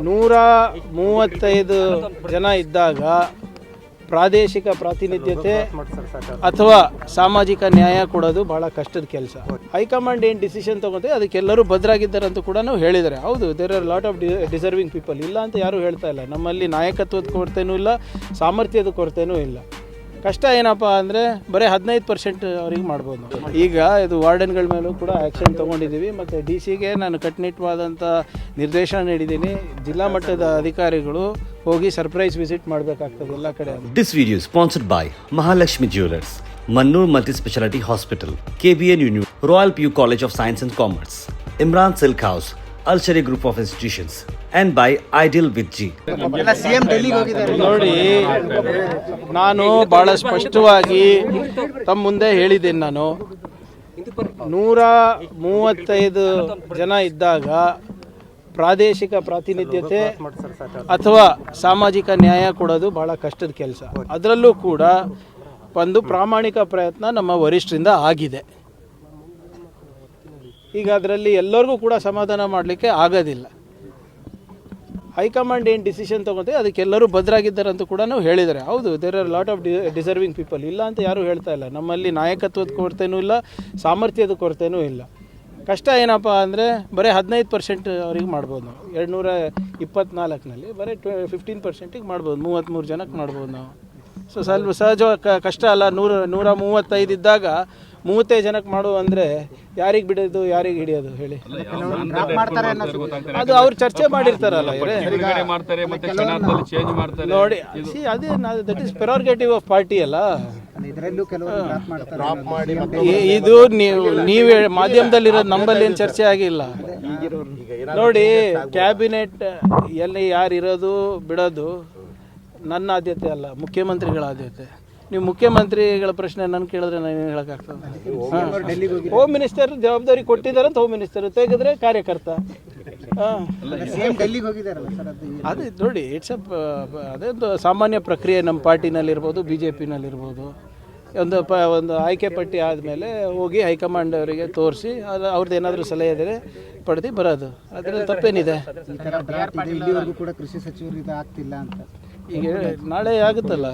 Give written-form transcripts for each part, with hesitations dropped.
135 ಜನ ಇದ್ದಾಗ ಪ್ರಾದೇಶಿಕ ಪ್ರಾತಿನಿಧ್ಯತೆ ಅಥವಾ ಸಾಮಾಜಿಕ ನ್ಯಾಯ ಕೊಡೋದು ಬಹಳ ಕಷ್ಟದ ಕೆಲಸ. ಹೈಕಮಾಂಡ್ ಏನು ಡಿಸಿಷನ್ ತಗೊಂತೆ ಅದಕ್ಕೆಲ್ಲರೂ ಭದ್ರಾಗಿದ್ದಾರೆ ಅಂತ ಕೂಡ ಹೇಳಿದ್ದಾರೆ. ಹೌದು, there are lot of deserving people, ಇಲ್ಲ ಅಂತ ಯಾರೂ ಹೇಳ್ತಾ ಇಲ್ಲ. ನಮ್ಮಲ್ಲಿ ನಾಯಕತ್ವದ ಕೊರತೆನೂ ಇಲ್ಲ, ಸಾಮರ್ಥ್ಯದ ಕೊರತೆನೂ ಇಲ್ಲ. ಕಷ್ಟ ಏನಪ್ಪ ಅಂದರೆ ಬರೀ 15% ಅವ್ರಿಗೆ ಮಾಡ್ಬೋದು. ಈಗ ಇದು ವಾರ್ಡನ್ಗಳ ಮೇಲೂ ಕೂಡ ಆ್ಯಕ್ಷನ್ ತೊಗೊಂಡಿದ್ದೀವಿ ಮತ್ತು ಡಿ ಸಿಗೆ ನಾನು ಕಟ್ಟುನಿಟ್ಟವಾದಂಥ ನಿರ್ದೇಶನ ನೀಡಿದ್ದೀನಿ. ಜಿಲ್ಲಾ ಮಟ್ಟದ ಅಧಿಕಾರಿಗಳು ಹೋಗಿ ಸರ್ಪ್ರೈಸ್ ವಿಸಿಟ್ ಮಾಡಬೇಕಾಗ್ತದೆ ಎಲ್ಲ ಕಡೆ. This video is sponsored by Mahalakshmi Jewelers, Mannur Multi-Speciality Hospital, KBN Union, Royal PU College of Science and Commerce, Imran Silk House, Al-Shari Group of Institutions, and by Ideal with G. ನೋಡಿ, ನಾನು ಭಾಳ ಸ್ಪಷ್ಟವಾಗಿ ತಮ್ಮ ಮುಂದೆ ಹೇಳಿದ್ದೇನೆ. ನಾನು 135 ಜನ ಇದ್ದಾಗ ಪ್ರಾದೇಶಿಕ ಪ್ರಾತಿನಿಧ್ಯತೆ ಅಥವಾ ಸಾಮಾಜಿಕ ನ್ಯಾಯ ಕೊಡೋದು ಬಹಳ ಕಷ್ಟದ ಕೆಲಸ. ಅದರಲ್ಲೂ ಕೂಡ ಒಂದು ಪ್ರಾಮಾಣಿಕ ಪ್ರಯತ್ನ ನಮ್ಮ ವರಿಷ್ಠರಿಂದ ಆಗಿದೆ. ಈಗ ಅದರಲ್ಲಿ ಎಲ್ಲರಿಗೂ ಕೂಡ ಸಮಾಧಾನ ಮಾಡಲಿಕ್ಕೆ ಆಗೋದಿಲ್ಲ. ಹೈಕಮಾಂಡ್ ಏನು ಡಿಸಿಷನ್ ತಗೊಂತೆ ಅದಕ್ಕೆಲ್ಲರೂ ಭದ್ರಾಗಿದ್ದಾರೆ ಅಂತ ಕೂಡ ಹೇಳಿದ್ದಾರೆ. ಹೌದು, there are lot of deserving people, ಇಲ್ಲ ಅಂತ ಯಾರೂ ಹೇಳ್ತಾ ಇಲ್ಲ. ನಮ್ಮಲ್ಲಿ ನಾಯಕತ್ವದ ಕೊರತೆನೂ ಇಲ್ಲ, ಸಾಮರ್ಥ್ಯದ ಕೊರತೆನೂ ಇಲ್ಲ. ಕಷ್ಟ ಏನಪ್ಪ ಅಂದರೆ ಬರೀ 15% ಅವ್ರಿಗೆ ಮಾಡ್ಬೋದು ನಾವು. 224ನಲ್ಲಿ ಬರೀ 15%ಗೆ ಮಾಡ್ಬೋದು, 33 ಜನಕ್ಕೆ ಮಾಡ್ಬೋದು ನಾವು. ಸೊ ಸ್ವಲ್ಪ ಸಹಜವಾಗಿ ಕಷ್ಟ ಅಲ್ಲ. 135 ಇದ್ದಾಗ 30 ಜನಕ್ಕೆ ಮಾಡುವ ಅಂದರೆ ಯಾರಿಗೆ ಬಿಡೋದು, ಯಾರಿಗೆ ಹಿಡಿಯೋದು ಹೇಳಿ? ಅದು ಅವ್ರು ಚರ್ಚೆ ಮಾಡಿರ್ತಾರಲ್ಲ. ನೋಡಿ, ಅದೇ ದಟ್ ಈಸ್ ಪ್ರೆರೋಗೇಟಿವ್ ಆಫ್ ಪಾರ್ಟಿ ಅಲ್ಲ. ಇದು ನೀವು ಮಾಧ್ಯಮದಲ್ಲಿರೋದು, ನಂಬಲ್ಲಿ ಏನು ಚರ್ಚೆ ಆಗಿಲ್ಲ. ನೋಡಿ, ಕ್ಯಾಬಿನೆಟ್ ಎಲ್ಲಿ ಯಾರು ಇರೋದು ಬಿಡೋದು ನನ್ನ ಆದ್ಯತೆ ಅಲ್ಲ, ಮುಖ್ಯಮಂತ್ರಿಗಳ ಆದ್ಯತೆ. ನೀವು ಮುಖ್ಯಮಂತ್ರಿಗಳ ಪ್ರಶ್ನೆ ನಾನು ಕೇಳಿದ್ರೆ ನಾನು ಏನು ಹೇಳೋಕ್ಕಾಗ್ತದೆ? ಹೋಮ್ ಮಿನಿಸ್ಟರ್ ಜವಾಬ್ದಾರಿ ಕೊಟ್ಟಿದ್ದಾರೆ ಅಂತ ಹೋಮ್ ಮಿನಿಸ್ಟರ್ ತೆಗೆದ್ರೆ ಕಾರ್ಯಕರ್ತ. ಅದೇ ನೋಡಿ, ಅದೊಂದು ಸಾಮಾನ್ಯ ಪ್ರಕ್ರಿಯೆ ನಮ್ಮ ಪಾರ್ಟಿನಲ್ಲಿರ್ಬೋದು, BJPನಲ್ಲಿರ್ಬೋದು. ಒಂದು ಆಯ್ಕೆ ಪಟ್ಟಿ ಆದಮೇಲೆ ಹೋಗಿ ಹೈಕಮಾಂಡ್ ಅವರಿಗೆ ತೋರಿಸಿ ಅವ್ರದ್ದು ಏನಾದರೂ ಸಲಹೆ ಇದ್ದರೆ ಪಡೆದು ಬರೋದು. ಅದರಲ್ಲಿ ತಪ್ಪೇನಿದೆ? ಕೂಡ ಕೃಷಿ ಸಚಿವರು ಇದು ಆಗ್ತಿಲ್ಲ ಅಂತ ಈಗ ನಾಳೆ ಆಗುತ್ತಲ್ಲ.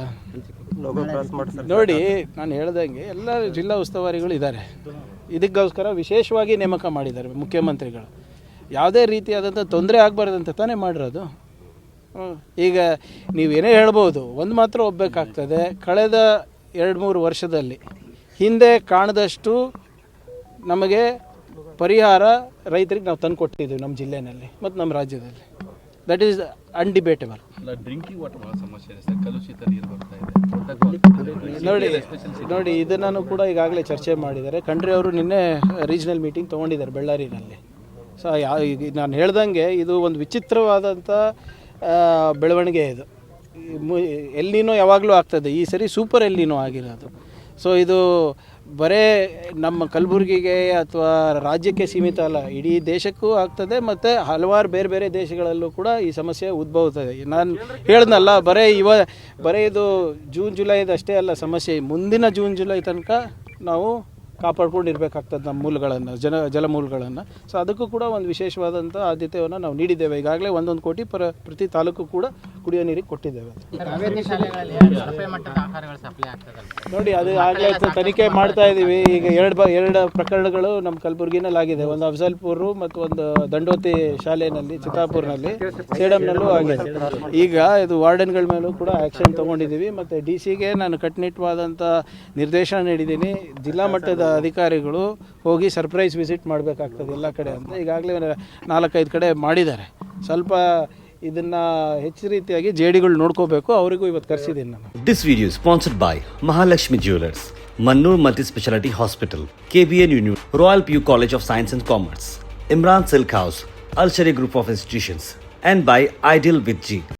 ನೋಡಿ, ನಾನು ಹೇಳ್ದಂಗೆ ಎಲ್ಲ ಜಿಲ್ಲಾ ಉಸ್ತುವಾರಿಗಳು ಇದ್ದಾರೆ. ಇದಕ್ಕೋಸ್ಕರ ವಿಶೇಷವಾಗಿ ನೇಮಕ ಮಾಡಿದ್ದಾರೆ ಮುಖ್ಯಮಂತ್ರಿಗಳು. ಯಾವುದೇ ರೀತಿಯಾದಂಥ ತೊಂದರೆ ಆಗಬಾರ್ದಂತ ತಾನೇ ಮಾಡಿರೋದು. ಈಗ ನೀವೇನೇ ಹೇಳ್ಬೋದು, ಒಂದು ಮಾತ್ರ ಒಪ್ಪಬೇಕಾಗ್ತದೆ, ಕಳೆದ 2-3 ವರ್ಷದಲ್ಲಿ ಹಿಂದೆ ಕಾಣದಷ್ಟು ನಮಗೆ ಪರಿಹಾರ ರೈತರಿಗೆ ನಾವು ತಂದು ಕೊಟ್ಟಿದ್ದೀವಿ ನಮ್ಮ ಜಿಲ್ಲೆಯಲ್ಲಿ ಮತ್ತು ನಮ್ಮ ರಾಜ್ಯದಲ್ಲಿ. That is undebatable. Drinking water ಭಾಳ ಸಮಸ್ಯೆ ಇದೆ ಸರ್, ಕಲುಷಿತ ನೀರು ಬರ್ತಾ ಇದೆ. ನೋಡಿ ಇದನ್ನು ಕೂಡ ಈಗಾಗಲೇ ಚರ್ಚೆ ಮಾಡಿದ್ದಾರೆ. ಖಂಡ್ರೆ ಅವರು ನಿನ್ನೆ ರೀಜ್ನಲ್ ಮೀಟಿಂಗ್ ತೊಗೊಂಡಿದ್ದಾರೆ ಬೆಳ್ಳಾರಿನಲ್ಲಿ. ಸೊ ನಾನು ಹೇಳ್ದಂಗೆ ಇದು ಒಂದು ವಿಚಿತ್ರವಾದಂಥ ಬೆಳವಣಿಗೆ. ಇದು ಎಲ್ಲಿನೋ ಯಾವಾಗಲೂ ಆಗ್ತದೆ, ಈ ಸರಿ ಸೂಪರ್ ಎಲ್ಲಿನೋ ಆಗಿರೋದು. ಸೊ ಇದು ಬರೇ ನಮ್ಮ ಕಲಬುರಗಿಗೆ ಅಥವಾ ರಾಜ್ಯಕ್ಕೆ ಸೀಮಿತ ಅಲ್ಲ, ಇಡೀ ದೇಶಕ್ಕೂ ಆಗ್ತದೆ ಮತ್ತು ಹಲವಾರು ಬೇರೆ ಬೇರೆ ದೇಶಗಳಲ್ಲೂ ಕೂಡ ಈ ಸಮಸ್ಯೆ ಉದ್ಭವಿಸ್ತದೆ. ನಾನು ಹೇಳ್ದನಲ್ಲ, ಬರೀ ಇದು ಜೂನ್ ಜುಲೈದು ಅಷ್ಟೇ ಅಲ್ಲ ಸಮಸ್ಯೆ, ಮುಂದಿನ ಜೂನ್ ಜುಲೈ ತನಕ ನಾವು ಕಾಪಾಡ್ಕೊಂಡಿರ್ಬೇಕಾಗ್ತದೆ ನಮ್ಮ ಮೂಲಗಳನ್ನು, ಜಲಮೂಲಗಳನ್ನು. ಸೊ ಅದಕ್ಕೂ ಕೂಡ ಒಂದು ವಿಶೇಷವಾದಂಥ ಆದ್ಯತೆಯನ್ನು ನಾವು ನೀಡಿದ್ದೇವೆ. ಈಗಾಗಲೇ 1 ಕೋಟಿ ಪ್ರತಿ ತಾಲೂಕು ಕೂಡ ಕುಡಿಯೋ ನೀರಿಗೆ ಕೊಟ್ಟಿದ್ದೇವೆ. ನೋಡಿ, ಅದು ಆಗಲೇ ತನಿಖೆ ಮಾಡ್ತಾ ಇದ್ದೀವಿ. ಈಗ ಎರಡು ಪ್ರಕರಣಗಳು ನಮ್ಮ ಕಲಬುರಗಿನಲ್ಲಿ ಆಗಿದೆ. ಒಂದು ಅಫಜಲ್ಪುರ ಮತ್ತು ಒಂದು ದಂಡೋತಿ ಶಾಲೆಯಲ್ಲಿ, ಚಿತ್ತಾಪುರ್ನಲ್ಲಿ, ಸೇಡಂನಲ್ಲೂ ಆಗಿದೆ. ಈಗ ಇದು ವಾರ್ಡನ್ಗಳ ಮೇಲೂ ಕೂಡ ಆ್ಯಕ್ಷನ್ ತೊಗೊಂಡಿದ್ದೀವಿ ಮತ್ತು ಡಿ ಸಿಗೆ ನಾನು ಕಟ್ಟುನಿಟ್ಟವಾದಂಥ ನಿರ್ದೇಶನ ನೀಡಿದ್ದೀನಿ. ಜಿಲ್ಲಾ ಮಟ್ಟದ ಅಧಿಕಾರಿಗಳು ಹೋಗಿ ಸರ್ಪ್ರೈಸ್ ವಿಸಿಟ್ ಮಾಡಬೇಕಾಗ್ತದೆ ಎಲ್ಲ ಕಡೆ ಅಂತ ಈಗಾಗಲೇ 4-5 ಕಡೆ ಮಾಡಿದ್ದಾರೆ. ಸ್ವಲ್ಪ ಇದನ್ನು ಹೆಚ್ಚು ರೀತಿಯಾಗಿ ಜೇಡಿಗಳು ನೋಡ್ಕೋಬೇಕು, ಅವರಿಗೂ ಇವತ್ತು ಕರೆಸಿದ್ದೀನಿ ನಾನು. This video is sponsored by Mahalakshmi Jewelers, Mannur Multi-Speciality Hospital, KBN Union, Royal PU College of Science and Commerce, Imran Silk House, Al-Shari Group of Institutions, and by Ideal with G.